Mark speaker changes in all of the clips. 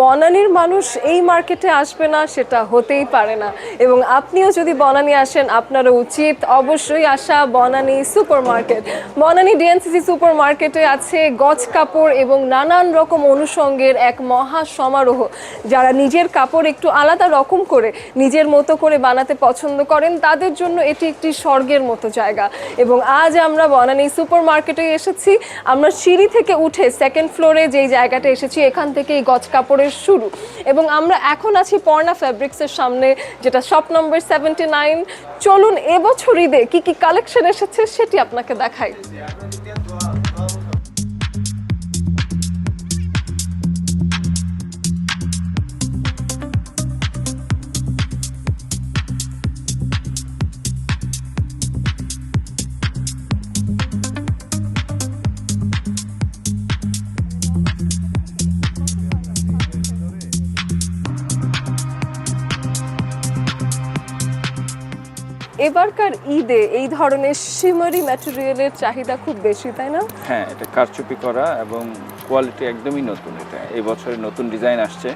Speaker 1: বনানীর মানুষ এই মার্কেটে আসবে না সেটা হতেই পারে না, এবং আপনিও যদি বনানী আসেন আপনারও উচিত অবশ্যই আসা Banani super market. Banani DNCC super মার্কেটে আছে গজ কাপড় এবং নানান রকম অনুষঙ্গের এক মহা সমারোহ। যারা নিজের কাপড় একটু আলাদা রকম করে নিজের মতো করে বানাতে পছন্দ করেন তাদের জন্য এটি একটি স্বর্গের মতো জায়গা। এবং আজ আমরা বনানী সুপার মার্কেটে এসেছি। আমরা সিঁড়ি থেকে উঠে সেকেন্ড ফ্লোরে যেই জায়গাটা এসেছি এখান থেকে এই গজ কাপড়ের শুরু, এবং আমরা এখন আছি পর্ণা ফ্যাব্রিক্সের সামনে, যেটা শপ নম্বর 79। চলুন এবছর ঈদে কি কি কালেকশন এসেছে সেটি আপনাকে দেখাই। এবারকার ঈদে এই ধরনের শিমারি ম্যাটেরিয়ালের চাহিদা খুব বেশি, তাই না?
Speaker 2: হ্যাঁ, এটা কারচুপি করা এবং কোয়ালিটি একদমই নতুন। এটা এই বছরের নতুন ডিজাইন আসছে,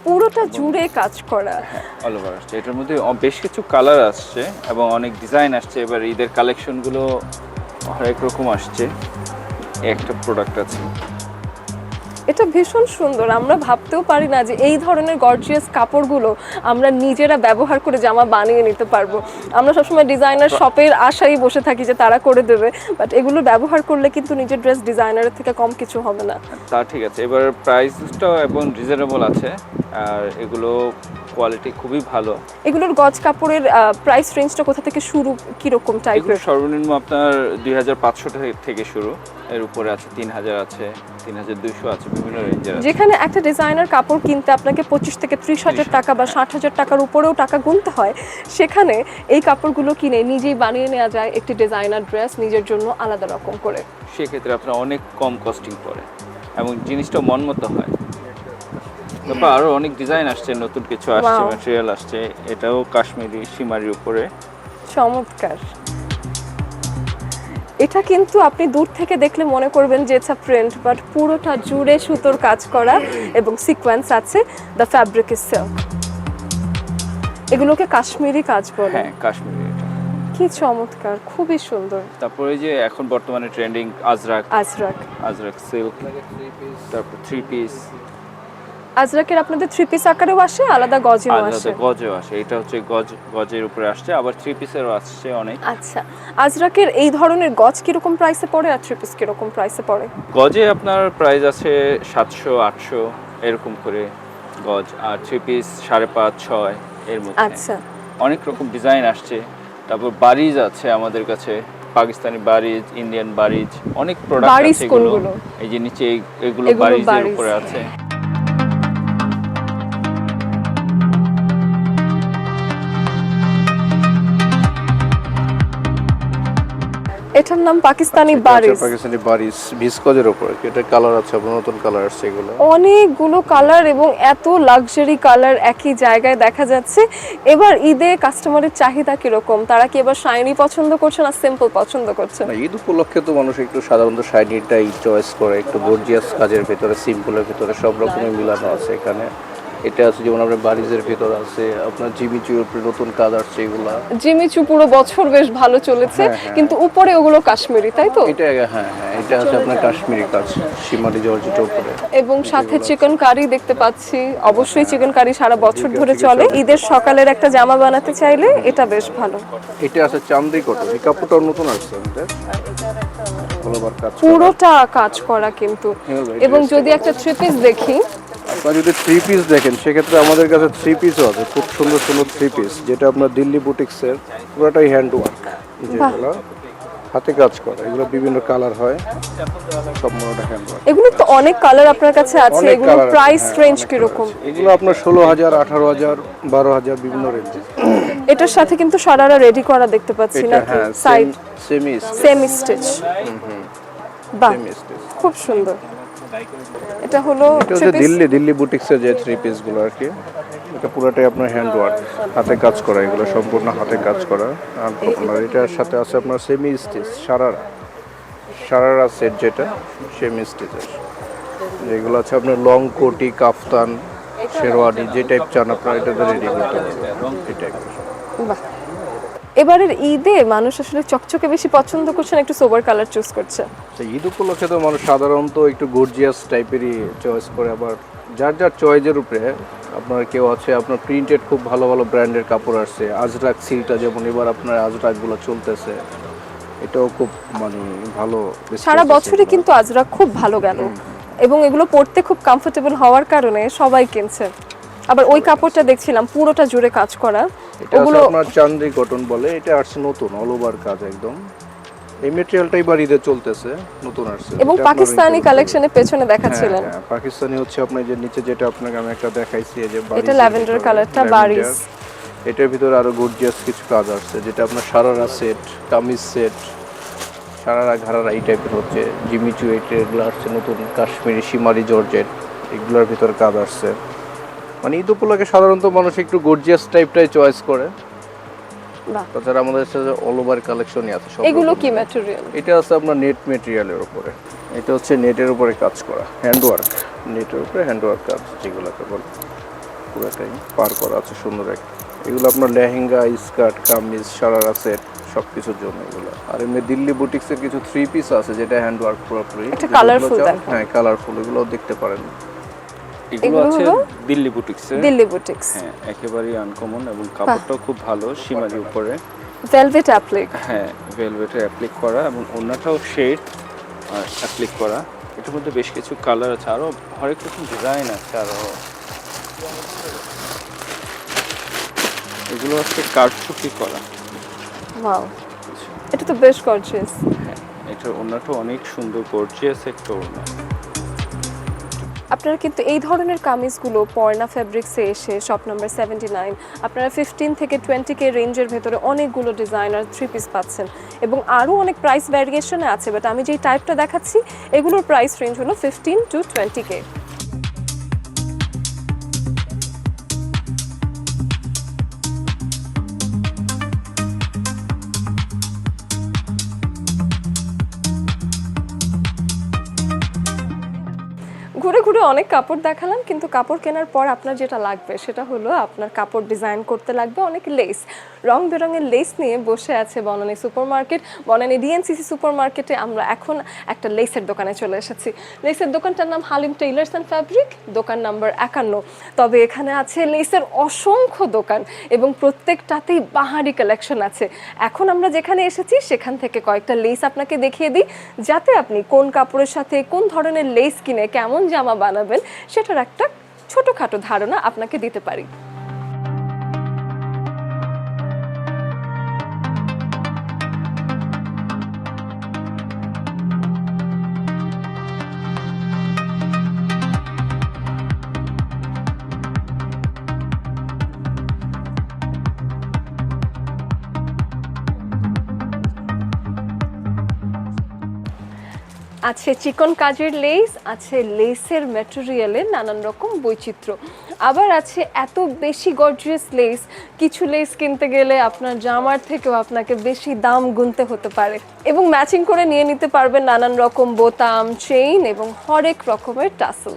Speaker 1: পুরোটা জুড়ে কাজ করা।
Speaker 2: হ্যাঁ, অল ওভার আসছে। এটার মধ্যে বেশ কিছু কালার আসছে এবং অনেক ডিজাইন আসছে। এবার ঈদের কালেকশনগুলো হরেক রকম আসছে। একটা প্রোডাক্ট আছে,
Speaker 1: এটা ভীষণ সুন্দর। আমরা ভাবতেও পারি না যে এই ধরনের গর্জিয়াস কাপড়গুলো আমরা নিজেরা ব্যবহার করে জামা বানিয়ে নিতে পারবো। আমরা সবসময় ডিজাইনার শপের আশায় বসে থাকি যে তারা করে দেবে, বাট এগুলো ব্যবহার করলে কিন্তু নিজের ড্রেস ডিজাইনারের থেকে কম কিছু হবে না।
Speaker 2: তা ঠিক আছে। এবার প্রাইসটাও এবং রিজনেবল আছে, আর এগুলো কোয়ালিটি খুবই ভালো।
Speaker 1: এগুলোর গজ কাপড়ের প্রাইস রেঞ্জটা কোথা থেকে শুরু, কিরকম টাইপের?
Speaker 2: সর্বনিম্ন আপনার 2500 থেকে শুরু, এর উপরে আছে 3000 আছে, 3200 আছে, বিভিন্ন রেঞ্জের আছে।
Speaker 1: যেখানে একটা ডিজাইনার কাপড় কিনতে আপনাকে 25 থেকে 30,000 টাকা বা 60,000 টাকার উপরেও টাকা গুনতে হয়, সেখানে এই কাপড়গুলো কিনে নিজেই বানিয়ে নেওয়া যায় একটি ডিজাইনার ড্রেস নিজের জন্য আলাদা রকম করে।
Speaker 2: সেক্ষেত্রে আপনার অনেক কম কস্টিং পড়ে এবং জিনিসটা মনমতো হয়। তারপর আরও অনেক ডিজাইন আসছে, নতুন কিছু আসছে, ম্যাটেরিয়াল আসছে। এটাও কাশ্মীরি শিমারির উপরে,
Speaker 1: চমৎকার। এটা কিন্তু আপনি দূর থেকে দেখলে মনে করবেন যে এটা প্রিন্ট, বাট পুরোটা জুড়ে সুতোর কাজ করা এবং সিকোয়েন্স আছে। The fabric is silk. এগুলোকে কাশ্মীরি কাজ বলে।
Speaker 2: হ্যাঁ, কাশ্মীরি। এটা
Speaker 1: কি চমৎকার, খুবই সুন্দর।
Speaker 2: তারপরে যে এখন বর্তমানে ট্রেন্ডিং আজরাক সিল্ক, তারপর 3 পিস।
Speaker 1: আজরাকের আপনাদের 3 পিস আকারেও আসে, আলাদা গজেও আসে?
Speaker 2: গজেও আসে। এটা হচ্ছে গজের উপরে আসছে, আবার 3 পিসেরও আসছে অনেক।
Speaker 1: আচ্ছা, আজরাকের এই ধরনের গজ কিরকম প্রাইসে পড়ে আর 3 পিস কিরকম প্রাইসে পড়ে?
Speaker 2: গজে আপনার প্রাইস আছে 700-800 এরকম করে গজ, আর 3 পিস 5.5-6 এর মধ্যে।
Speaker 1: আচ্ছা,
Speaker 2: অনেক রকম ডিজাইন আসছে। তারপর বারিজ আছে আমাদের কাছে, পাকিস্তানি বারিজ, ইন্ডিয়ান বারিজ, অনেক প্রোডাক্ট আছে। এগুলো এই যে নিচে এগুলো বারিজের উপরে আছে।
Speaker 1: এটার নাম পাকিস্তানি বারিজ।
Speaker 3: পাকিস্তানি বারিজ ভিসকজের উপর। এটা কালার আছে, আপনার নতুন কালার আসছে। এগুলো
Speaker 1: অনেকগুলো কালার এবং এত লাক্সারি কালার একই জায়গায় দেখা যাচ্ছে। এবার ঈদে কাস্টমারের চাহিদা কিরকম? তারা কি এবার শাইনি পছন্দ করছে না সিম্পল পছন্দ করছে?
Speaker 3: না, ঈদ উপলক্ষে তো মানুষ একটু সাধারণত শাইনিটাই চয়েস করে, একটু গর্জিয়াস কাজের ভিতরে, সিম্পলের ভিতরে সব রকমের মিলানো আছে এখানে। এটা আছে যেমন আপনার বারিজের ভিতর আছে, আপনার জিমিচুর উপরে নতুন কাজ আসছে। এগুলা
Speaker 1: জিমিচু পুরো বছর বেশ ভালো চলেছে, কিন্তু উপরে ওগুলো কাশ্মীরি, তাই তো?
Speaker 3: এটা হ্যাঁ, এটা আছে আপনার কাশ্মীরি কাজ, শিমারি জর্জেটের উপরে।
Speaker 1: এবং সাথে চিকেন কারি দেখতে পাচ্ছি। অবশ্যই চিকেন কারি সারা বছর ধরে চলে। ঈদের সকালের একটা জামা বানাতে চাইলে এটা বেশ ভালো।
Speaker 3: এটা আছে চান্দি কটন। এই কাপড়টা নতুন আসছে,
Speaker 1: পুরোটা কাজ করা কিন্তু। এবং যদি একটা 3 পিস দেখি,
Speaker 3: আপনারা যদি 3 পিস দেখেন সেক্ষেত্রে আমাদের কাছে 3 পিসও আছে, খুব সুন্দর সুন্দর 3 পিস, যেটা আপনার দিল্লি বুটিক্সের পুরোটাই হ্যান্ড ওয়ার্ক, যেগুলো হাতে কাজ করে। এগুলো বিভিন্ন কালার হয়, সব মোটা হ্যান্ড ওয়ার্ক।
Speaker 1: এগুলো তো অনেক কালার আপনার কাছে আছে। এগুলো প্রাইস রেঞ্জ কি রকম?
Speaker 3: এগুলো আপনার 16,000, 18,000, 12,000 বিভিন্ন রেঞ্জে।
Speaker 1: এটার সাথে কিন্তু সারারা রেডি করা দেখতে পাচ্ছি না, সাইড সেমি স্টিচ। বাহ, খুব সুন্দর। এটা হলো
Speaker 3: দিল্লি বুটিক্সের যে 3 পিস গুলো আর কি। এটা পুরোটাই আপনার হ্যান্ড ওয়ার্ক, হাতে কাজ করা। এগুলো সম্পূর্ণ হাতে কাজ করা। আর আপনার এটার সাথে আছে আপনার সেমি স্টিচ, সারারা সেট, যেটা সেমি স্টিচের। যেগুলো আছে আপনার লং কোটি, কাফতান, শেরওয়ানি, যে টাইপ চান আপনারা এটাতে রেডি করতে পারবেন এই টাইপের।
Speaker 1: বাহ, এবারের ঈদে মানুষ আসলে চকচকে বেশি পছন্দ করছেন, একটু সোবার কালার চুজ করছে।
Speaker 3: ঈদ উপলক্ষে তো মানুষ সাধারণত একটু গর্জিয়াস টাইপেরই চয়েস করে, আবার যার যার চয়েসের উপরে। আপনার কেউ আছে আপনার প্রিন্টেড খুব ভালো ভালো ব্র্যান্ডের কাপড় আসছে, আজরাক সিল্কটা যেমন এবার আপনার আজরাকগুলো চলতেছে, এটাও খুব মানে ভালো।
Speaker 1: সারা বছরই কিন্তু আজরাক খুব ভালো গেল এবং এগুলো পরতে খুব কমফোর্টেবল হওয়ার কারণে সবাই কিনছে। আবার ওই কাপড়টা দেখছিলাম পুরোটা জুড়ে কাজ করা,
Speaker 3: ওগুলো আপনার চান্দ্রি কটন বলে, এটা আসছে নতুন অল ওভার কাজ একদম। এই ম্যাটেরিয়ালটাই বাড়িতে চলতেছে, নতুন আসছে।
Speaker 1: এবং পাকিস্তানি কালেকশনের পেছনে দেখাচ্ছিলেন।
Speaker 3: হ্যাঁ, পাকিস্তানি হচ্ছে আপনার যে নিচে যেটা আপনাকে আমি একটা দেখাইছি, এই যে
Speaker 1: এটা ল্যাভেন্ডার কালারটা বারিস,
Speaker 3: এটার ভিতরে আরো গর্জিয়াস কিছু কাজ আসছে, যেটা আপনার সারারা সেট, কামিজ সেট, সারারা ঘাড়ারা এই টাইপের হচ্ছে, জিমিচু এগুলো আসছে নতুন, কাশ্মীরি শিমারি জর্জেট এগুলোর ভিতরে কাজ আসছে। মানে ঈদ উপলক্ষে সাধারণত মানুষ একটু গর্জিয়াস টাইপটাই চয়েস করে। তাছাড়া আমাদের কাছে অল ওভার কালেকশনই আছে সব।
Speaker 1: এগুলো কি ম্যাটেরিয়াল?
Speaker 3: এটা আছে আপনার নেট ম্যাটেরিয়ালের উপরে, এটা হচ্ছে নেটের উপরে কাজ করা, হ্যান্ডওয়ার্ক, নেটের উপরে হ্যান্ডওয়ার্ক কাজ যেগুলোকে বলে, পুরোটাই পার করা আছে সুন্দর একটা। এগুলো আপনার লেহেঙ্গা, স্কার্ট, কামিজ, সারারা সেট সব কিছুর জন্য এগুলো। আর এমনি দিল্লি বুটিক্সের কিছু 3 পিস আছে যেটা হ্যান্ডওয়ার্ক পুরোপুরি,
Speaker 1: এটা কালারফুল।
Speaker 3: হ্যাঁ কালারফুল, এগুলো দেখতে পারেন।
Speaker 2: এগুলো আছে দিল্লি বুটিক্সে।
Speaker 1: দিল্লি বুটিক্স, হ্যাঁ,
Speaker 2: একেবারেই আনকমন এবং কাপড়টাও খুব ভালো, সীমার উপরে
Speaker 1: ভেলভেট অ্যাপ্লিক,
Speaker 2: হ্যাঁ ভেলভেটে অ্যাপ্লিক করা এবং ওড়নাটাও শেড আর অ্যাপ্লিক করা। এটার মধ্যে বেশ কিছু কালার আছে, আরো হরেক রকম ডিজাইন আছে আরো। এগুলো হচ্ছে কারচুপি করা।
Speaker 1: ওয়াও, এটা তো বেশ গর্জিয়াস।
Speaker 2: হ্যাঁ, এটার ওড়নাটাও অনেক সুন্দর, গর্জিয়াস একটা ওড়না।
Speaker 1: আপনারা কিন্তু এই ধরনের কামিজগুলো পর্না ফ্যাব্রিক্সে এসে শপ নাম্বার 79 আপনারা 15 থেকে 20K রেঞ্জের ভেতরে অনেকগুলো ডিজাইনার 3 পিস পাচ্ছেন এবং আরও অনেক প্রাইস ভ্যারিয়েশনে আছে, বাট আমি যেই টাইপটা দেখাচ্ছি এগুলোর প্রাইস রেঞ্জ হলো 15 to 20K। ঘুরে ঘুরে অনেক কাপড় দেখালাম, কিন্তু কাপড় কেনার পর আপনার যেটা লাগবে সেটা হলো আপনার কাপড় ডিজাইন করতে লাগবে অনেক লেস। রং বেরঙের লেস নিয়ে বসে আছে Banani super market. Banani DNCC super মার্কেটে আমরা এখন একটা লেসের দোকানে চলে এসেছি। লেসের দোকানটার নাম হালিম টেইলার্স অ্যান্ড ফ্যাব্রিক, দোকান নাম্বার 51। তবে এখানে আছে লেসের অসংখ্য দোকান এবং প্রত্যেকটাতেই বাহারি কালেকশন আছে। এখন আমরা যেখানে এসেছি সেখান থেকে কয়েকটা লেস আপনাকে দেখিয়ে দিই, যাতে আপনি কোন কাপড়ের সাথে কোন ধরনের লেস কিনে কেমন জামা বানাবেন সেটার একটা ছোটখাটো ধারণা আপনাকে দিতে পারি। আছে চিকন কাজের লেস, আছে লেসের ম্যাটেরিয়ালের নানান রকম বৈচিত্র্য, আবার আছে এত বেশি গর্জিয়াস লেস, কিছু লেস কিনতে গেলে আপনার জামার থেকেও আপনাকে বেশি দাম গুনতে হতে পারে। এবং ম্যাচিং করে নিয়ে নিতে পারবেন নানান রকম বোতাম, চেইন এবং হরেক রকমের টাসেল।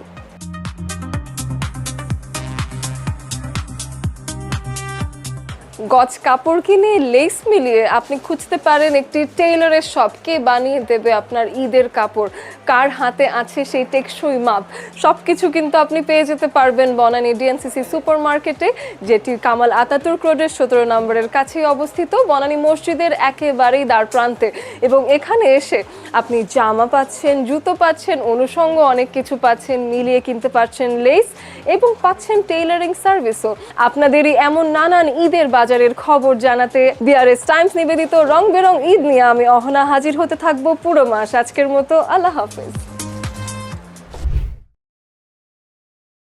Speaker 1: গজ কাপড় কিনে লেস মিলিয়ে আপনি খুঁজতে পারেন একটি টেইলরের শপ, কে বানিয়ে দেবে আপনার ঈদের কাপড়, কার হাতে আছে সেই টেকসই মাপ, সব কিছু কিন্তু আপনি পেয়ে যেতে পারবেন বনানী ডিএনসিসি সুপার মার্কেটে, যেটি কামাল আতাতুর্ক রোডের 17 নম্বরের কাছেই অবস্থিত, বনানী মসজিদের একেবারেই দ্বার প্রান্তে। এবং এখানে এসে আপনি জামা পাচ্ছেন, জুতো পাচ্ছেন, অনুষঙ্গ অনেক কিছু পাচ্ছেন, মিলিয়ে কিনতে পারছেন লেস এবং পাচ্ছেন টেইলারিং সার্ভিসও। আপনাদেরই এমন নানান ঈদের বাজারের খবর জানাতে বিআরএস টাইমস নিবেদিত রং বেরং ঈদ নিয়ে আমি অহনা হাজির হতে থাকবো পুরো মাস। আজকের মতো আল্লাহ হাফেজ।